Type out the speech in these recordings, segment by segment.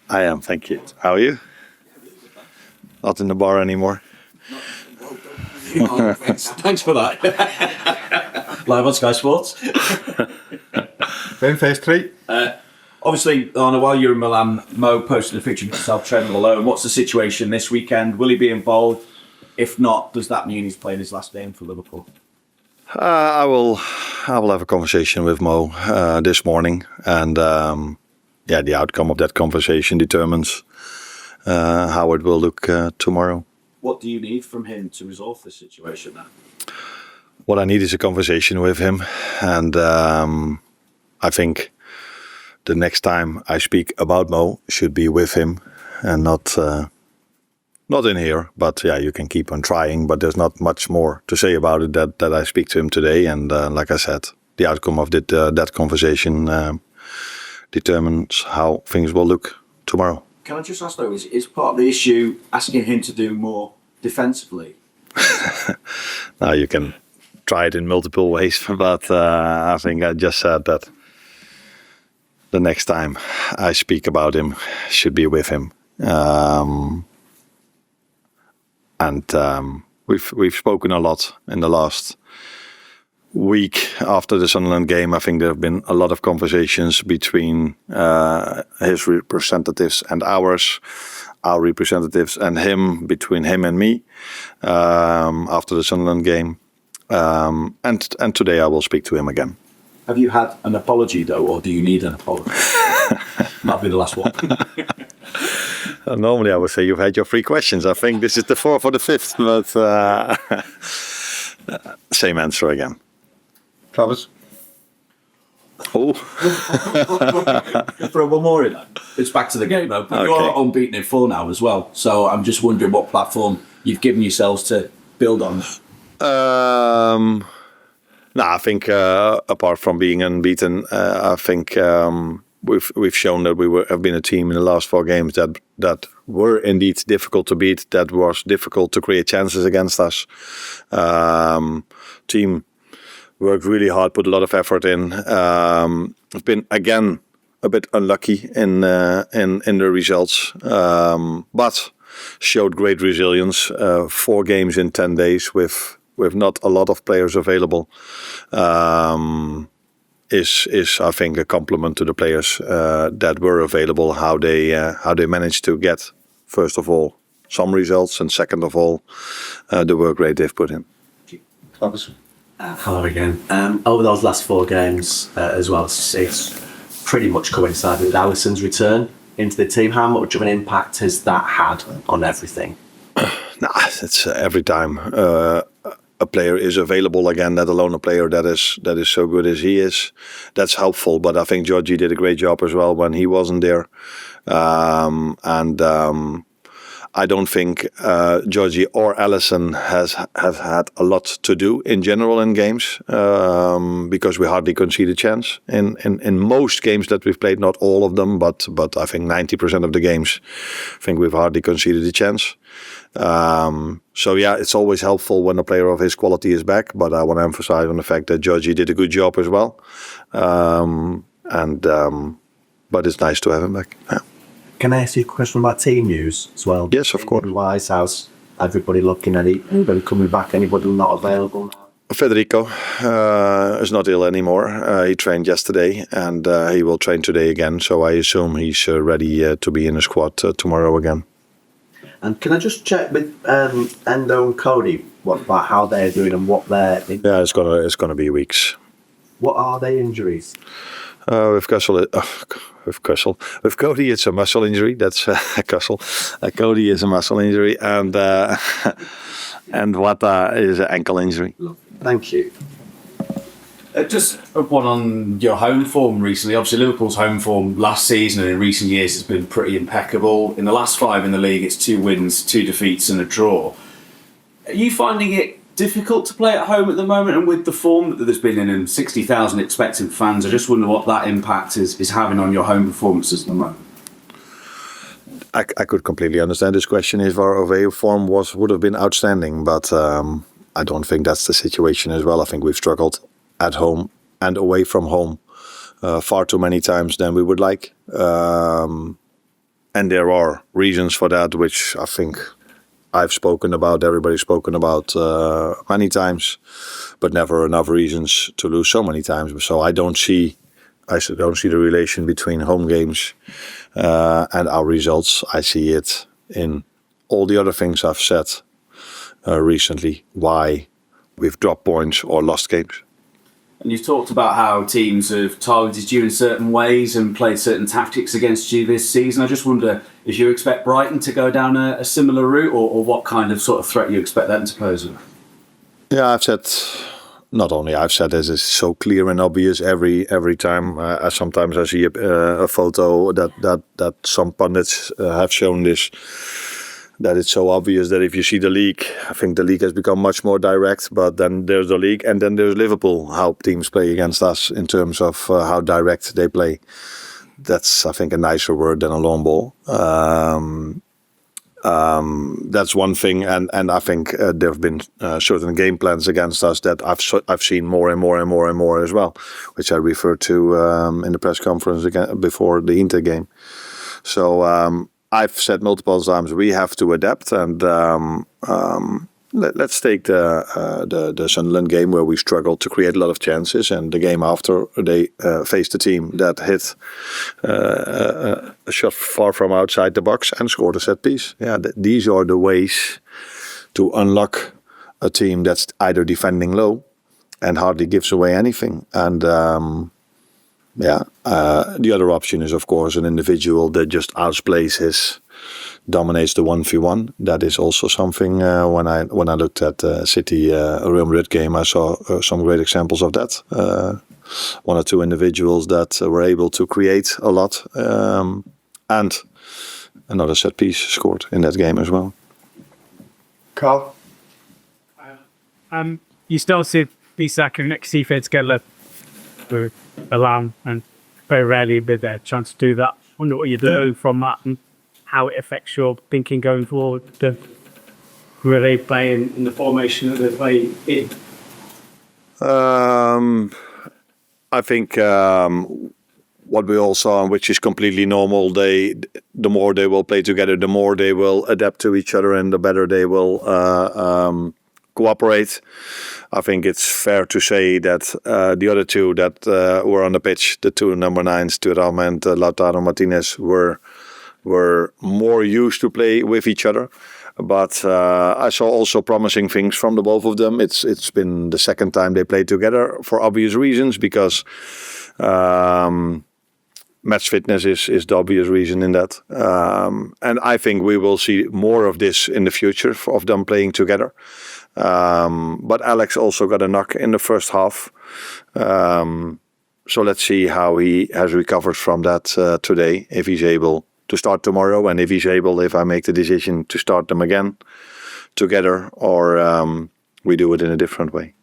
I am, thank you. How are you? Not in the bar anymore. Thanks for that. Live on Sky Sports. Phase 3. Obviously, Arne, while you're in Milan, Mo posted a picture of himself training alone. What's the situation this weekend? Will he be involved? If not, does that mean he's playing his last game for Liverpool? I will have a conversation with Mo this morning, and the outcome of that conversation determines how it will look tomorrow. What do you need from him to resolve this situation then? What I need is a conversation with him, and I think the next time I speak about Mo should be with him and not in here. But yeah, you can keep on trying, but there's not much more to say about it that I speak to him today. And like I said, the outcome of that conversation determines how things will look tomorrow. Can I just ask though, is part of the issue asking him to do more defensively? Now you can try it in multiple ways, but I think I just said that the next time I speak about him should be with him. We've spoken a lot in the last week after the Sunderland game. I think there have been a lot of conversations between his representatives and our representatives and him, between him and me, after the Sunderland game. And today I will speak to him again. Have you had an apology though, or do you need an apology? That'll be the last one. Normally I would say you've had your 3 questions. I think this is the 4th or the 5th, but same answer again. Travis? Oh. Throw one more in then. It's back to the game though. But you are unbeaten in 4 now as well. So I'm just wondering what platform you've given yourselves to build on. I think apart from being unbeaten, I think we've shown that we have been a team in the last 4 games that were indeed difficult to beat. That was difficult to create chances against us. Team worked really hard, put a lot of effort in. It's been again a bit unlucky in the results, but showed great resilience. 4 games in 10 days with not a lot of players available. Is I think a compliment to the players that were available, how they managed to get, first of all, some results, and second of all, the work rate they've put in. Hello again. Over those last 4 games as well, it's pretty much coincided with Alisson's return into the team. How much of an impact has that had on everything? It's every time a player is available again, let alone a player that is so good as he is. That's helpful, but I think Giorgi did a great job as well when he wasn't there. I don't think Giorgi or Alisson have had a lot to do in general in games because we hardly concede a chance. In most games that we've played, not all of them, but I think 90% of the games, I think we've hardly conceded a chance. It's always helpful when a player of his quality is back, but I want to emphasize on the fact that Giorgi did a good job as well. But it's nice to have him back. Yeah. Can I ask you a question about team news as well? Yes, of course. Wise, how's everybody looking at it? Anybody coming back? Anybody not available? Federico is not ill anymore. He trained yesterday and he will train today again. So I assume he's ready to be in the squad tomorrow again. And can I just check with Endo and Cody about how they're doing and what they're... Yeah, it's gonna be weeks. What are their injuries? With Cody, it's a muscle injury. That's Kussel. Cody is a muscle injury, and Wata is an ankle injury. Thank you. Just one on your home form recently. Obviously, Liverpool's home form last season and in recent years has been pretty impeccable. In the last 5 in the league, it's 2 wins, 2 defeats, and a draw. Are you finding it difficult to play at home at the moment, and with the form that there's been in and 60,000 expectant fans? I just wonder what that impact is having on your home performances at the moment. I could completely understand this question if our away form would have been outstanding, but I don't think that's the situation as well. I think we've struggled at home and away from home far too many times than we would like. And there are reasons for that, which I think I've spoken about, everybody's spoken about many times, but never enough reasons to lose so many times. So I don't see the relation between home games and our results. I see it in all the other things I've said recently, why we've dropped points or lost games. And you've talked about how teams have targeted you in certain ways and played certain tactics against you this season. I just wonder if you expect Brighton to go down a similar route, or what kind of sort of threat you expect them to pose. Yeah, I've said this is so clear and obvious every time. Sometimes I see a photo that some pundits have shown this, that it's so obvious that if you see the league, I think the league has become much more direct, but then there's the league and then there's Liverpool, how teams play against us in terms of how direct they play. That's, I think, a nicer word than a long ball. That's one thing, and I think there have been certain game plans against us that I've seen more and more as well, which I referred to in the press conference again before the Inter game. So I've said multiple times we have to adapt, and let's take the Sunderland game where we struggled to create a lot of chances, and the game after they faced a team that hit a shot far from outside the box and scored a set piece. Yeah, these are the ways to unlock a team that's either defending low and hardly gives away anything, and the other option is, of course, an individual that just outplays dominates the 1v1. That is also something. When I looked at City Real Madrid game, I saw some great examples of that. One or two individuals that were able to create a lot, and another set piece scored in that game as well. Carl? You still see Isak and Ekitike together with Milan, and very rarely been there chance to do that. I wonder what you do from that and how it affects your thinking going forward. Were they playing in the formation that they play in? I think what we all saw, which is completely normal, the more they will play together, the more they will adapt to each other, and the better they will cooperate. I think it's fair to say that the other two that were on the pitch, the two number 9s, Thuram and Lautaro Martinez, were more used to play with each other. But I saw also promising things from the both of them. It's been the second time they played together for obvious reasons, because match fitness is the obvious reason in that. And I think we will see more of this in the future of them playing together. But Alex also got a knock in the first half. So let's see how he has recovered from that today, if he's able to start tomorrow, and if he's able, if I make the decision to start them again together, or we do it in a different way.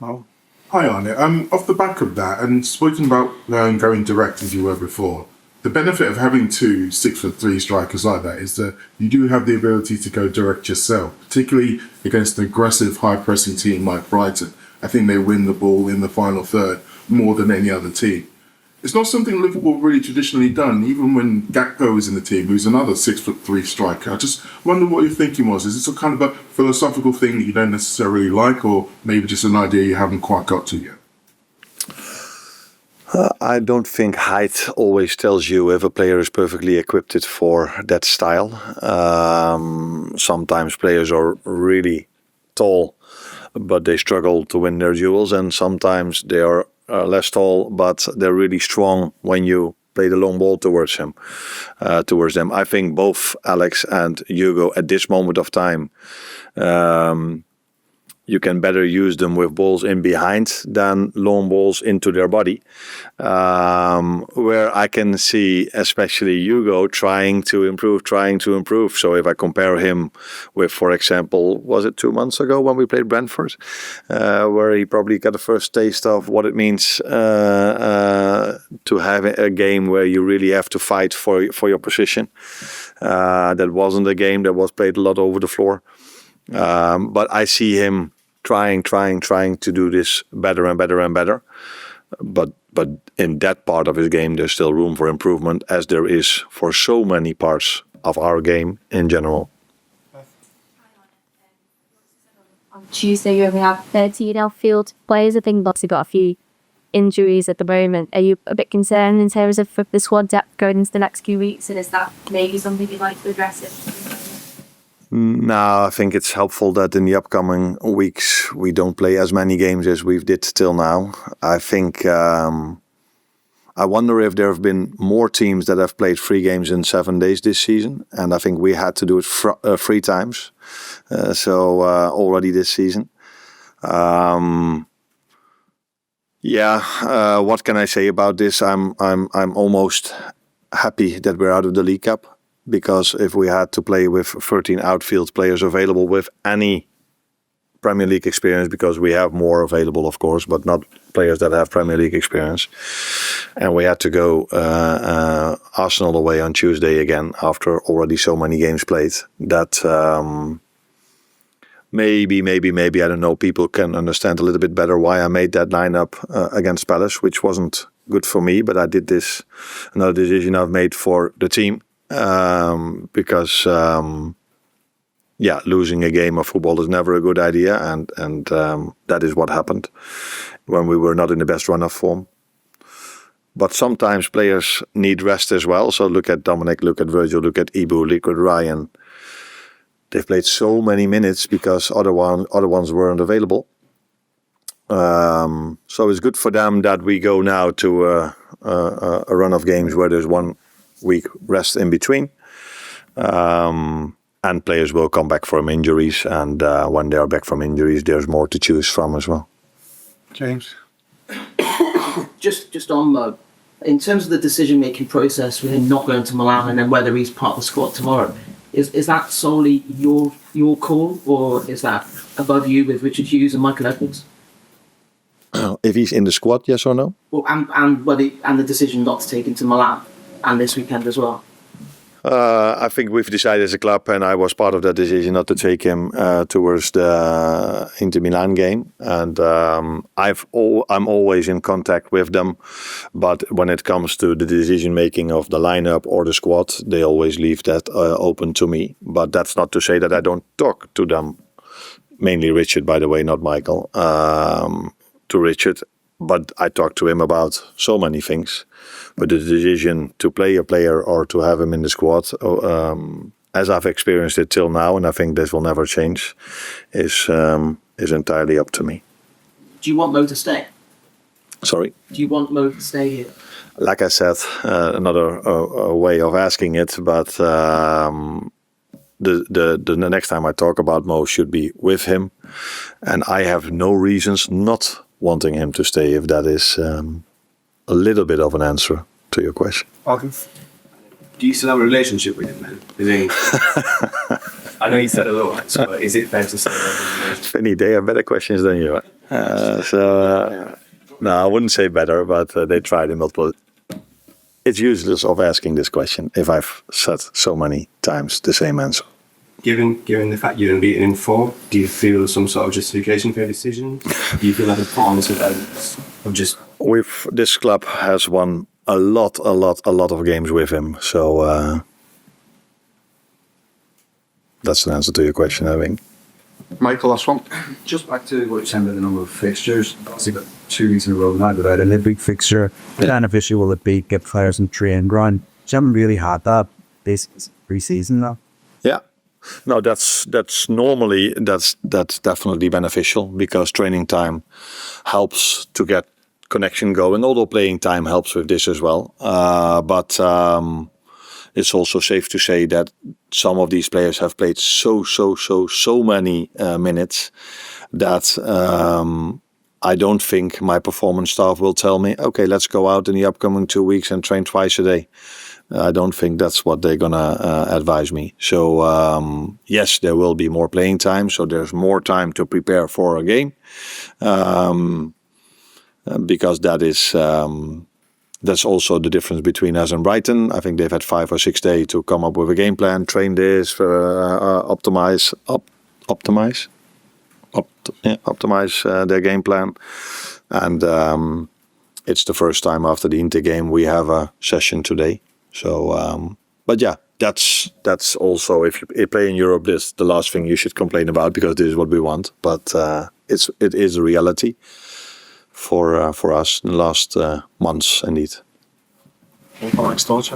Well, hi Arne. Off the back of that, and speaking about going direct as you were before, the benefit of having two 6'3" strikers like that is that you do have the ability to go direct yourself, particularly against an aggressive, high-pressing team like Brighton. I think they win the ball in the final third more than any other team. It's not something Liverpool really traditionally done, even when Gakpo was in the team, who's another 6'3" striker. I just wonder what your thinking was. Is this a kind of a philosophical thing that you don't necessarily like, or maybe just an idea you haven't quite got to yet? I don't think height always tells you if a player is perfectly equipped for that style. Sometimes players are really tall, but they struggle to win their duels, and sometimes they are less tall, but they're really strong when you play the long ball towards them. I think both Alex and Hugo at this moment of time, you can better use them with balls in behind than long balls into their body. Where I can see especially Hugo trying to improve. So if I compare him with, for example, was it 2 months ago when we played Brentford, where he probably got the first taste of what it means to have a game where you really have to fight for your position. That wasn't a game that was played a lot over the floor. But I see him trying to do this better and better. But But in that part of his game, there's still room for improvement, as there is for so many parts of our game in general. On Tuesday, you only have 13 Anfield players. I think obviously got a few injuries at the moment. Are you a bit concerned in terms of the squad depth going into the next few weeks? And is that maybe something you'd like to address it? No, I think it's helpful that in the upcoming weeks we don't play as many games as we've did till now. I think I wonder if there have been more teams that have played 3 games in 7 days this season, and I think we had to do it 3 times. Already this season. What can I say about this? I'm almost happy that we're out of the League Cup, because if we had to play with 13 outfield players available with any Premier League experience, because we have more available, of course, but not players that have Premier League experience, and we had to go Arsenal away on Tuesday again after already so many games played, that maybe, I don't know, people can understand a little bit better why I made that lineup against Palace, which wasn't good for me, but I did this, another decision I've made for the team, because losing a game of football is never a good idea, and that is what happened when we were not in the best run of form. But sometimes players need rest as well, so look at Dominic, look at Virgil, look at Ibu, look at Ryan. They've played so many minutes because other ones weren't available. So it's good for them that we go now to a run of games where there's 1 week rest in between. And players will come back from injuries. And when they are back from injuries, there's more to choose from as well. James? Just on Mo, in terms of the decision-making process with him not going to Milan and then whether he's part of the squad tomorrow, is that solely your call, or is that above you with Richard Hughes and Michael Edwards? If he's in the squad, yes or no? Well, and the decision not to take him to Milan and this weekend as well. I think we've decided as a club, and I was part of that decision, not to take him towards the Inter Milan game. And I'm always in contact with them, but when it comes to the decision making of the lineup or the squad, they always leave that open to me. But that's not to say that I don't talk to them. Mainly Richard, by the way, not Michael. To Richard, but I talk to him about so many things. But the decision to play a player or to have him in the squad, as I've experienced it till now, and I think this will never change, is entirely up to me. Do you want Mo to stay? Sorry? Do you want Mo to stay here? Like I said, another way of asking it, but the next time I talk about Mo should be with him, and I have no reasons not wanting him to stay, if that is a little bit of an answer to your question. Do you still have a relationship with him then? Is he? I know you said it otherwise, but is it fair to say that? Finny, they have better questions than you. No, I wouldn't say better, but they tried in multiple. It's useless of asking this question if I've said so many times the same answer. Given the fact you're unbeaten in 4, do you feel some sort of justification for your decision? Do you feel like a promise of just... This club has won a lot of games with him, so that's the answer to your question, I think. Michael, last one. Just back to what you're saying about the number of fixtures. Obviously, got 2 weeks in a row now without a big fixture. Beneficial will it be? Get players in training ground. You haven't really had that this pre-season now. Yeah. No, that's definitely beneficial, because training time helps to get connection going. Although playing time helps with this as well. But it's also safe to say that some of these players have played so many minutes that I don't think my performance staff will tell me, okay, let's go out in the upcoming 2 weeks and train twice a day. I don't think that's what they're gonna advise me. So yes, there will be more playing time, so there's more time to prepare for a game, because that's also the difference between us and Brighton. I think they've had 5 or 6 days to come up with a game plan, train this, optimize their game plan, and it's the first time after the Inter game we have a session today. So, but yeah, that's also, if you play in Europe, this the last thing you should complain about, because this is what we want. But it is a reality for us in the last months indeed. Next thoughts,